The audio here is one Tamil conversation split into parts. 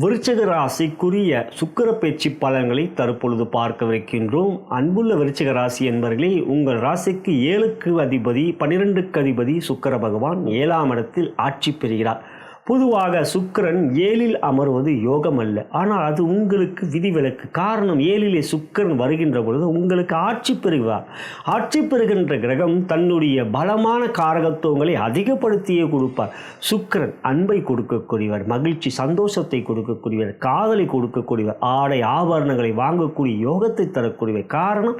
விருச்சிக ராசிக்குரிய சுக்கிர பேச்சு பலன்களை தற்பொழுது பார்க்கவிருக்கின்றோம். அன்புள்ள விருச்சிக ராசி என்பவர்களே, உங்கள் ராசிக்கு 7க்கு அதிபதி 12க்கு அதிபதி சுக்கிர பகவான் 7ஆம் இடத்தில் ஆட்சி பெறுகிறார். பொதுவாக சுக்கிரன் 7ல் அமர்வது யோகம் அல்ல, ஆனால் அது உங்களுக்கு விதிவிலக்கு. காரணம், 7லே சுக்கிரன் வருகின்ற பொழுது உங்களுக்கு ஆட்சி பெறுகிறார். ஆட்சி பெறுகின்ற கிரகம் தன்னுடைய பலமான காரகத்துவங்களை அதிகப்படுத்தியே கொடுப்பார். சுக்கிரன் அன்பை கொடுக்கக்கூடியவர், மகிழ்ச்சி சந்தோஷத்தை கொடுக்கக்கூடியவர், காதலை கொடுக்கக்கூடியவர், ஆடை ஆபரணங்களை வாங்கக்கூடிய யோகத்தை தரக்கூடியவர். காரணம்,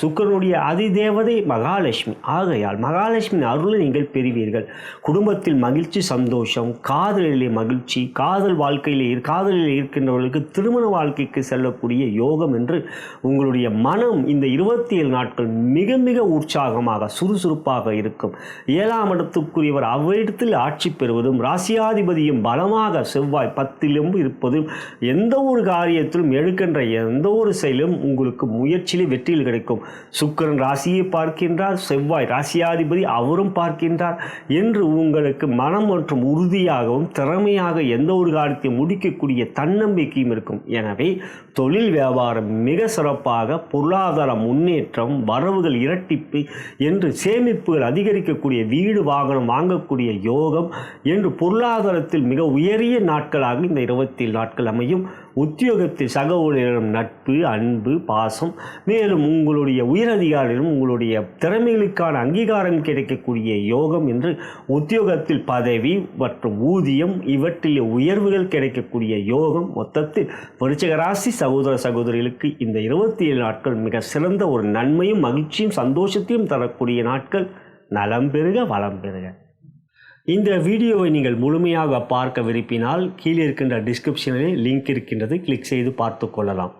சுக்கிரனுடைய அதிதேவதை மகாலட்சுமி. ஆகையால் மகாலட்சுமி அருளை நீங்கள் பெறுவீர்கள். குடும்பத்தில் மகிழ்ச்சி சந்தோஷம், காதலிலே மகிழ்ச்சி, காதலில் இருக்கின்றவர்களுக்கு திருமண வாழ்க்கைக்கு செல்லக்கூடிய யோகம் என்று உங்களுடைய மனம் இந்த 27 நாட்கள் மிக மிக உற்சாகமாக சுறுசுறுப்பாக இருக்கும். 7ஆம் இடத்துக்குரியவர் அவ்விடத்தில் ஆட்சி பெறுவதும், ராசியாதிபதியும் பலமாக செவ்வாய் 10லும் இருப்பதும், எந்த ஒரு காரியத்திலும் எடுக்கின்ற எந்த ஒரு செயலும் உங்களுக்கு முயற்சியிலே வெற்றியில் கிடைக்கும். சுக்கிரன் ராசியை பார்க்கின்றார், செவ்வாய் ராசியாதிபதி அவரும் பார்க்கின்றார் என்று உங்களுக்கு மனம் மற்றும் உறுதியாகவும் திறமையாக எந்த ஒரு காரியத்தை முடிக்கக்கூடிய தன்னம்பிக்கையும் இருக்கும். எனவே தொழில் வியாபாரம் மிக சிறப்பாக, பொருளாதார முன்னேற்றம், வரவுகள் இரட்டிப்பு என்று சேமிப்புகள் அதிகரிக்கக்கூடிய, வீடு வாகனம் வாங்கக்கூடிய யோகம் என்று பொருளாதாரத்தில் மிக உயரிய நாட்களாக இந்த 27 நாட்கள் அமையும். உத்தியோகத்தில் சக ஊழியரிடம் நட்பு, அன்பு, பாசம், மேலும் உங்களுடைய உயரதிகாரிகளும் உங்களுடைய திறமைகளுக்கான அங்கீகாரம் கிடைக்கக்கூடிய யோகம் என்று உத்தியோகத்தில் பதவி மற்றும் ஊதியம் இவற்றில் உயர்வுகள் கிடைக்கக்கூடிய யோகம். மொத்தத்தில் விருச்சிக ராசி சகோதர சகோதரிகளுக்கு இந்த 27 நாட்கள் மிக சிறந்த ஒரு நன்மையும் மகிழ்ச்சியும் சந்தோஷத்தையும் தரக்கூடிய நாட்கள். நலம் பெறுக, வளம் பெறுக. இந்த வீடியோவை நீங்கள் முழுமையாக பார்க்க விரும்பினால் கீழே இருக்கின்ற டிஸ்கிரிப்ஷனிலே லிங்க் இருக்கின்றது, கிளிக் செய்து பார்த்து கொள்ளலாம்.